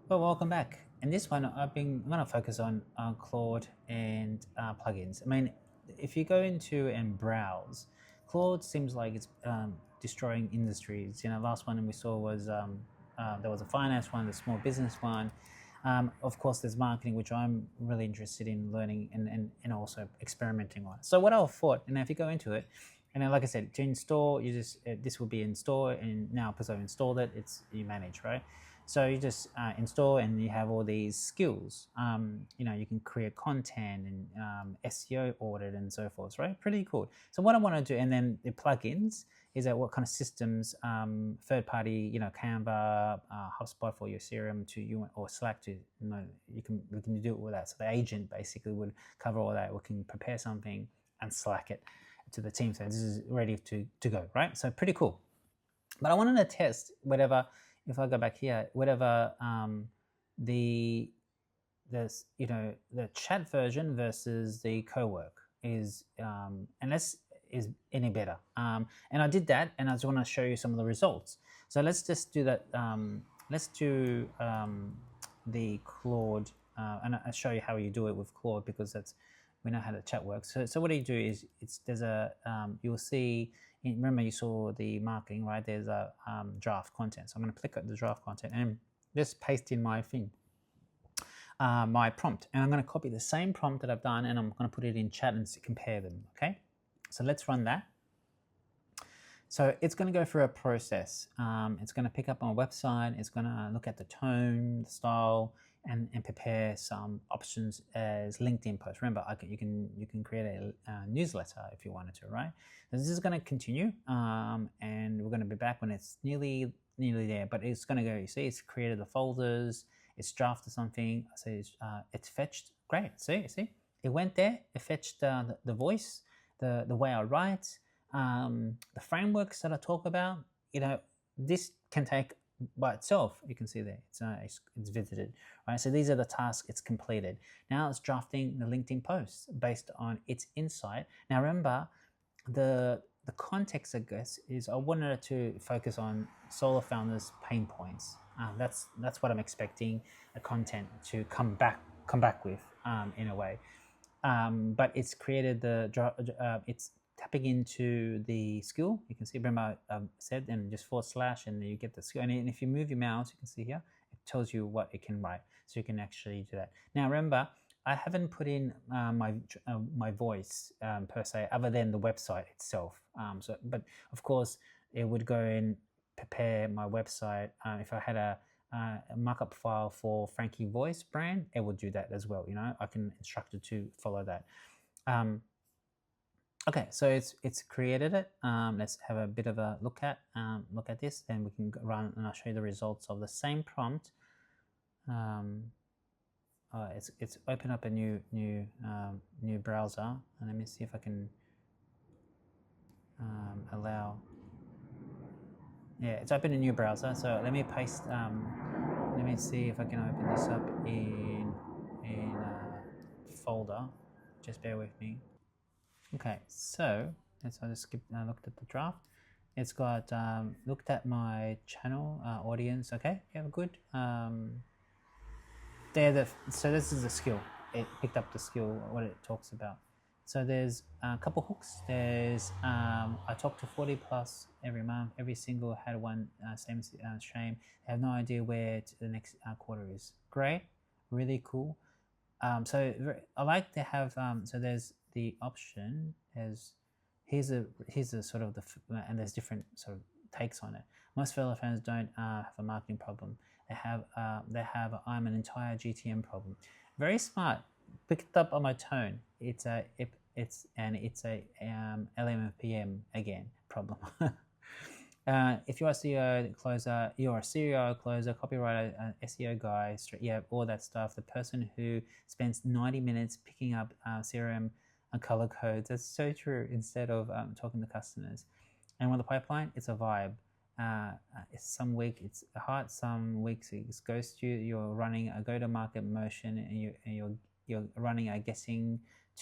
Well, welcome back. In this one, I'm going to focus on Claude and plugins. I mean, if you go into and browse, Claude seems like it's destroying industries. Last one we saw was there was a finance one, the small business one. Of course, there's marketing, which I'm really interested in learning and also experimenting on. So what I thought, and if you go into it, and then, like I said, to install, you just this will be installed, and now because I've installed it, you manage, right? So you just install, and you have all these skills. You can create content and SEO audit and so forth, right? Pretty cool. So what I want to do, and then the plugins is that what kind of systems, third party, Canva, HubSpot for your CRM to you or Slack to, we can do it with that. So the agent basically would cover all that. We can prepare something and Slack it to the team. So this is ready to go, right? So pretty cool. But I wanted to test whatever. If I go back here, whatever the chat version versus the Cowork is, unless is any better. And I did that, and I just want to show you some of the results. So let's just do that. Let's do the Claude, and I'll show you how you do it with Claude, because we know how the chat works. So what do you do is there's a you'll see. Remember, you saw the marketing, right? There's a draft content. So I'm going to click on the draft content and just paste in my thing, my prompt. And I'm going to copy the same prompt that I've done, and I'm going to put it in chat and compare them, okay? So let's run that. So it's going to go through a process. It's going to pick up on a website. It's going to look at the tone, the style, and prepare some options as LinkedIn posts. Remember, you can create a newsletter if you wanted to, right? So this is going to continue, and we're going to be back when it's nearly there. But it's going to go. You see, it's created the folders. It's drafted something. So it's fetched. Great. See, it went there. It fetched the voice, the way I write, the frameworks that I talk about. This can take by itself. You can see there it's visited, right? So these are the tasks it's completed. Now it's drafting the LinkedIn posts based on its insight. Now remember, the context, I guess, is I wanted to focus on solo founders' pain points. That's what I'm expecting the content to come back with, in a way. But it's created it's tapping into the skill. You can see, remember I said, and just / and you get the skill. And if you move your mouse, you can see here, it tells you what it can write. So you can actually do that. Now remember, I haven't put in my voice per se, other than the website itself. But of course, it would go and prepare my website. If I had a markup file for Franki voice brand, it will do that as well. I can instruct it to follow that. Okay, so it's created it. Let's have a bit of a look at this, and we can run, and I'll show you the results of the same prompt. It's open up a new browser, and let me see if I can allow. Yeah, it's open a new browser. So let me paste. Let me see if I can open this up in a folder. Just bear with me. Okay, so I just looked at the draft. It's got looked at my channel audience. Okay, yeah, good. So this is the skill. It picked up the skill, what it talks about. So there's a couple hooks. There's I talk to 40 plus every month. Every single had one same shame. They have no idea where the next quarter is. Great, really cool. So I like to have. So there's the option as here's a sort of and there's different sort of takes on it. Most fellow fans don't have a marketing problem. They have I'm an entire GTM problem. Very smart. Picked up on my tone. It's a LMPM again problem. If you're a CEO closer, you're a CEO closer, copywriter, SEO guy, all that stuff. The person who spends 90 minutes picking up CRM and color codes. That's so true. Instead of talking to customers, and with the pipeline, it's a vibe. Some week it's hot, some weeks it's ghost you. You're running a go-to-market motion, and you're running a guessing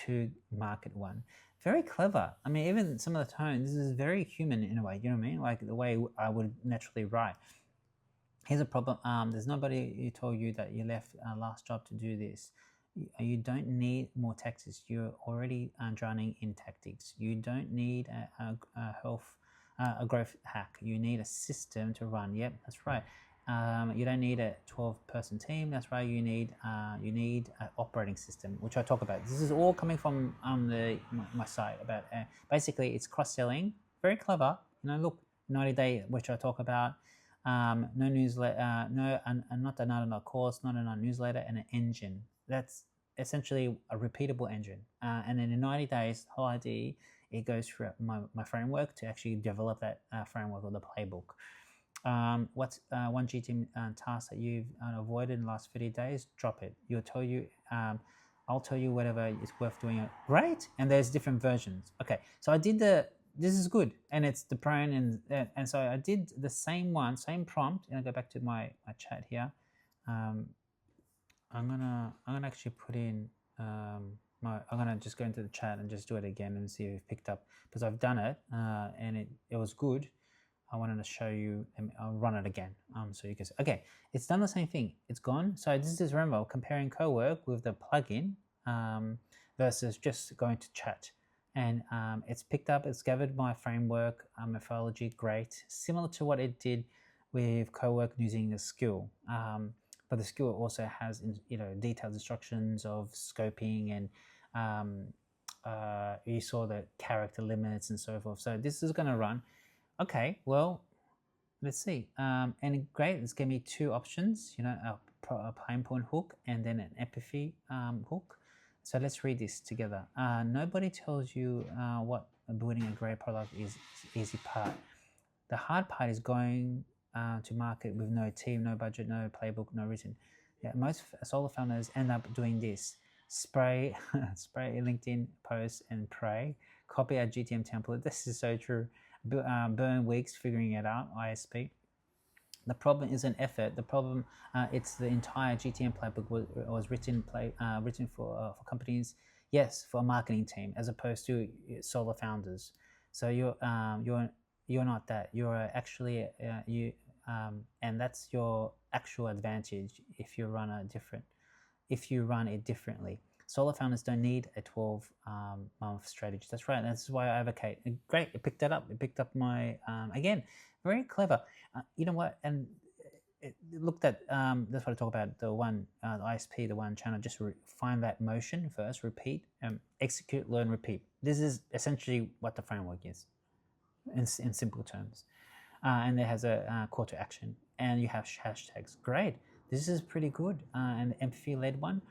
to market one. Very clever. I mean, even some of the tones, this is very human in a way. You know what I mean? Like the way I would naturally write. Here's a problem. There's nobody who told you that you left last job to do this. You don't need more tactics. You're already drowning in tactics. You don't need a growth hack. You need a system to run. Yep, that's right. You don't need a 12-person team. That's right. You need an operating system, which I talk about. This is all coming from my site about basically it's cross-selling. Very clever. Look, 90-day, which I talk about. No newsletter, not another course, not another newsletter, and an engine. That's essentially a repeatable engine. And then in 90 days, the whole idea, it goes through my framework to actually develop that framework or the playbook. What's one GTM task that you've avoided in the last 30 days? Drop it. I'll tell you whatever is worth doing. Great. And there's different versions. Okay. So I did this is good, and it's the prone, and so I did the same prompt, and I go back to my chat here. I'm gonna actually put in I'm gonna just go into the chat and just do it again and see if it picked up, because I've done it and it was good. I wanted to show you, and I'll run it again so you can see. Okay, it's done the same thing. It's gone. So this is, remember, comparing Cowork with the plugin versus just going to chat. And it's picked up, it's gathered my framework, methodology, great. Similar to what it did with Cowork using the skill. But the skill also has detailed instructions of scoping, and you saw the character limits and so forth. So this is going to run. Okay, well, let's see. And great, it's gave me two options, a pain point hook and then an empathy hook. So let's read this together. Nobody tells you what building a great product is the easy part. The hard part is going to market with no team, no budget, no playbook, no written. Yeah, most solo founders end up doing this. Spray a LinkedIn post and pray. Copy a GTM template. This is so true. Burn weeks figuring it out, ISP. The problem isn't effort. The problem, it's the entire GTM playbook was written for companies, yes, for a marketing team, as opposed to solo founders. So you're not that. You're actually and that's your actual advantage if you run it differently. Solo founders don't need a 12-month strategy. That's right. That's why I advocate. Great. It picked that up. It picked up my again. Very clever. You know what? And it looked at, that's what I talk about, the one, the ISP, the one channel, just find that motion first, repeat, execute, learn, repeat. This is essentially what the framework is in simple terms. And it has a call to action, and you have hashtags. Great. This is pretty good. And the empathy-led one,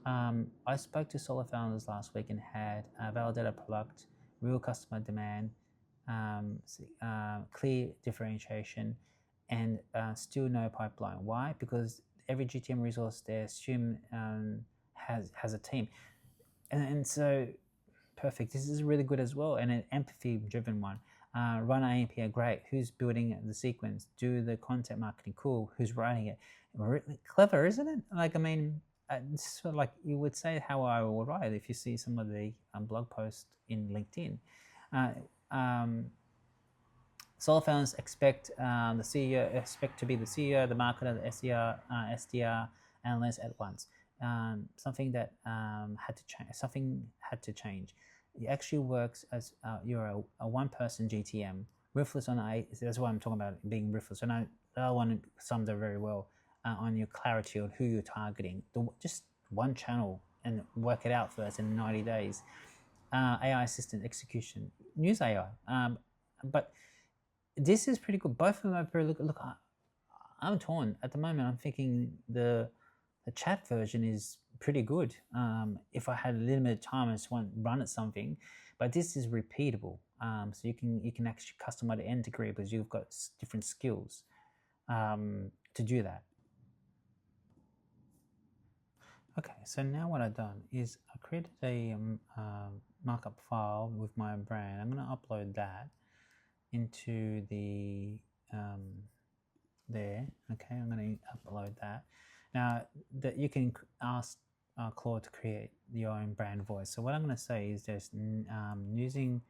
I spoke to solo founders last week and had validated product, real customer demand, clear differentiation, and still no pipeline. Why? Because every GTM resource they assume has a team, and so perfect. This is really good as well, and an empathy-driven one. Run AMP, great. Who's building the sequence? Do the content marketing, cool. Who's writing it? Really clever, isn't it? Like, I mean, it's sort of like you would say how I would write if you see some of the blog posts in LinkedIn. Solo founders expect to be the CEO, the marketer, the SDR, analyst at once. Something that had to change. Something had to change. It actually works as you're a one-person GTM. Ruthless on that's what I'm talking about, being ruthless. And that one sums up very well on your clarity on who you're targeting. Just one channel and work it out first in 90 days. AI assistant execution, use AI. But this is pretty good. Both of them are pretty good. Look, I'm torn at the moment. I'm thinking the chat version is pretty good. If I had a little bit of time, I just want to run at something, but this is repeatable. So you can actually customize the end degree because you've got different skills to do that. Okay, so now what I've done is I created a markup file with my brand. I'm going to upload that into the there. Okay, I'm going to upload that. Now that you can ask Claude to create your own brand voice. So what I'm going to say is just using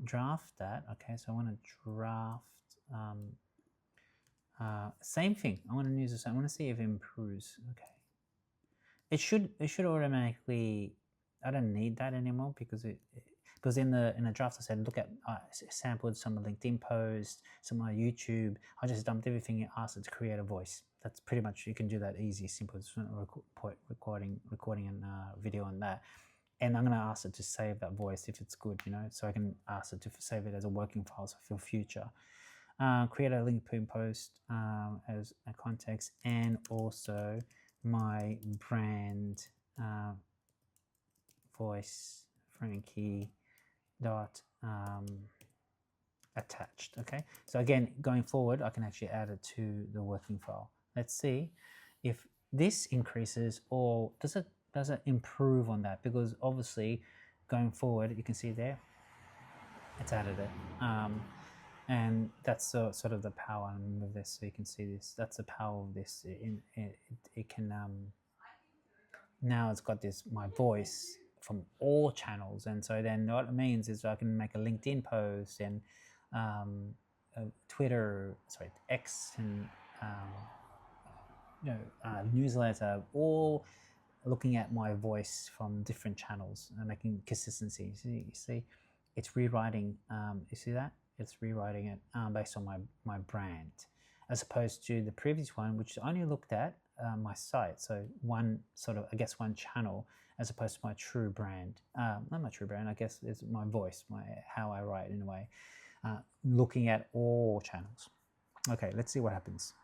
draft that. Okay, so I want to draft Same thing. I want to use this. I want to see if it improves. Okay. It should automatically. I don't need that anymore because because in the draft I said look at sampled some of LinkedIn posts, some of my YouTube. I just dumped everything and asked it to create a voice. That's pretty much, you can do that easy, simple. It's not recording a video on that. And I'm going to ask it to save that voice if it's good, you know, so I can ask it to save it as a working file for future. Create a LinkedIn post as a context, and also my brand voice Franki dot attached. Okay, so again, going forward, I can actually add it to the working file. Let's see if this increases, or does it improve on that, because obviously going forward you can see there it's added it, and that's sort of the power of this. So you can see this, that's the power of this. It can now it's got this my voice from all channels, and so then what it means is I can make a LinkedIn post and Twitter, sorry, X, and newsletter, all looking at my voice from different channels and making consistency. You see it's rewriting. You see that it's rewriting it based on my brand, as opposed to the previous one, which only looked at my site. So one sort of, I guess, one channel, as opposed to my true brand. Not my true brand, I guess it's my voice, how I write in a way, looking at all channels. Okay, let's see what happens.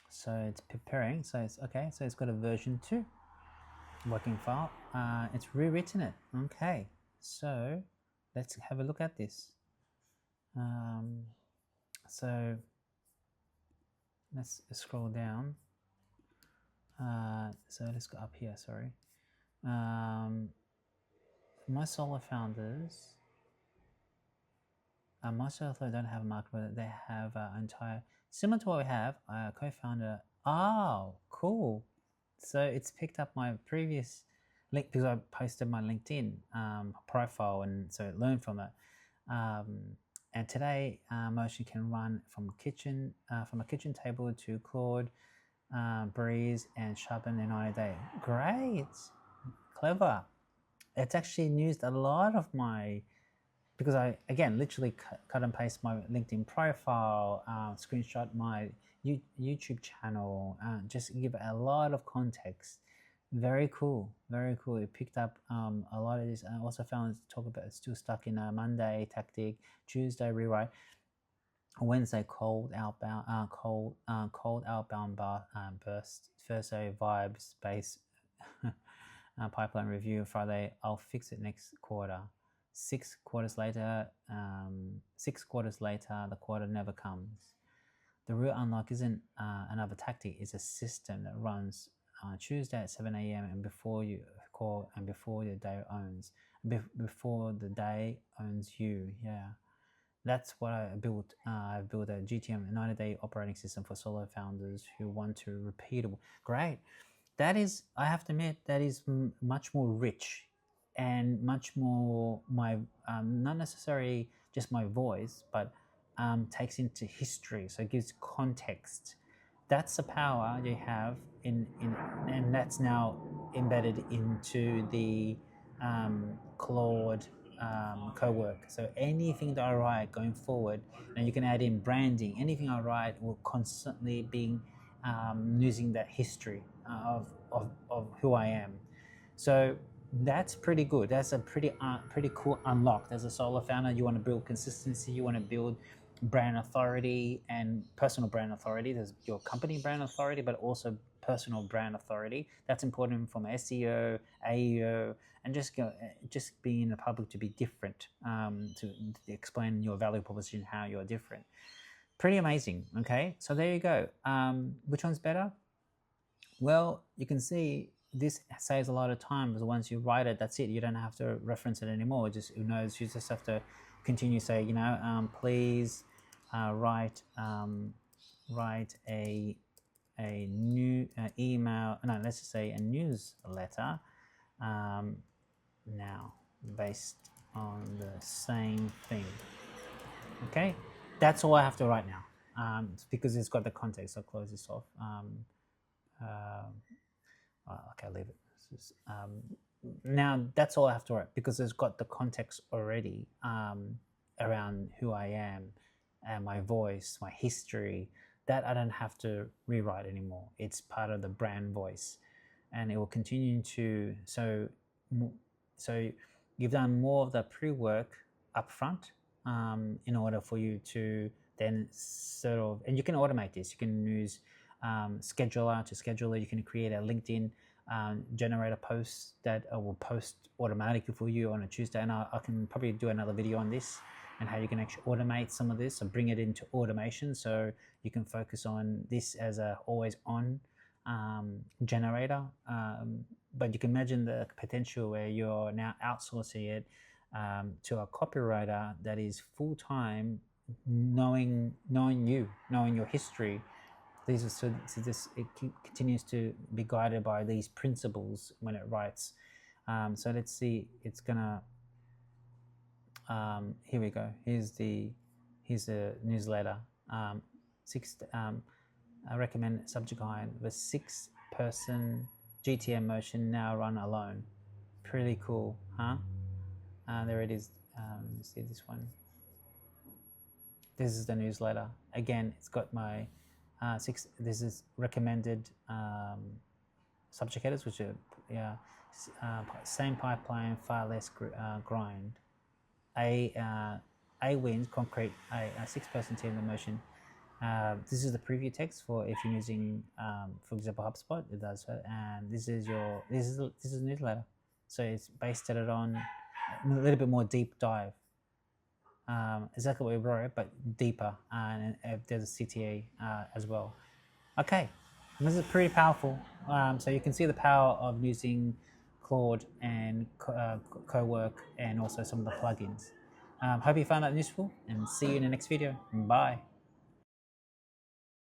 So it's preparing. So it's okay. So it's got a version 2 working file. It's rewritten it. Okay. So let's have a look at this. So let's scroll down. So let's go up here. Sorry. My solo founders. Most of them don't have a market, but they have entire, similar to what we have, co-founder. Oh, cool. So it's picked up my previous link, because I posted my LinkedIn profile, and so it learned from it. And today, Motion can run from a kitchen table to Claude, Breeze, and sharpen in 90 days. Great, clever. It's actually used a lot of my, because I, again, literally cut and paste my LinkedIn profile, screenshot my YouTube channel, just give a lot of context. Very cool, very cool. It picked up a lot of this. I also found talk about it's still stuck in a Monday tactic, Tuesday rewrite, Wednesday cold outbound burst, Thursday vibes base pipeline review, Friday I'll fix it next quarter. 6 quarters later, the quarter never comes. The real unlock isn't another tactic, it's a system that runs Tuesday at 7 a.m. and before you call, and before the day owns, before the day owns you. Yeah, that's what I built. I built a GTM 90-day operating system for solo founders who want to repeatable. Great. That is, I have to admit, that is much more rich and much more my, not necessarily just my voice, but takes into history, so it gives context. That's the power you have in and that's now embedded into the Claude Cowork. So anything that I write going forward, and you can add in branding, anything I write will constantly be using that history of who I am. So that's pretty good. That's a pretty cool unlock. As a solo founder, you want to build consistency, you want to build brand authority and personal brand authority. There's your company brand authority, but also personal brand authority. That's important from SEO, AEO, and just being in the public to be different, to explain your value proposition, how you're different. Pretty amazing. Okay, so there you go. Which one's better? Well, you can see this saves a lot of time, because once you write it, that's it. You don't have to reference it anymore. Just, who knows, you just have to continue, say, you know, please write a new email, no, let's just say a newsletter now based on the same thing. Okay, that's all I have to write now, because it's got the context. I'll close this off. Okay, I'll leave it. Now that's all I have to write because it's got the context already around who I am and my voice, my history. That I don't have to rewrite anymore. It's part of the brand voice, and it will continue to. So you've done more of the pre-work up front in order for you to then sort of, and you can automate this. You can use scheduler to schedule it. You can create a LinkedIn generate a post that will post automatically for you on a Tuesday, and I can probably do another video on this and how you can actually automate some of this and bring it into automation so you can focus on this as a always on generator. But you can imagine the potential where you're now outsourcing it to a copywriter that is full-time, knowing you, knowing your history. These are so this it continues to be guided by these principles when it writes. So let's see. It's gonna. Here we go. Here's the newsletter. I recommend subject line the 6-person GTM motion now run alone. Pretty cool, huh? There it is. Let's see this one. This is the newsletter. Again, it's got my 6. This is recommended subject headers, which are same pipeline, far less grind. A wins concrete. A 6-person team in motion. This is the preview text for if you're using, for example, HubSpot. It does that, and this is a newsletter. So it's based it on a little bit more deep dive. Exactly what we wrote, but deeper, and there's a CTA as well. Okay, this is pretty powerful. So you can see the power of using Claude and Cowork and also some of the plugins. Hope you found that useful, and see you in the next video. Bye.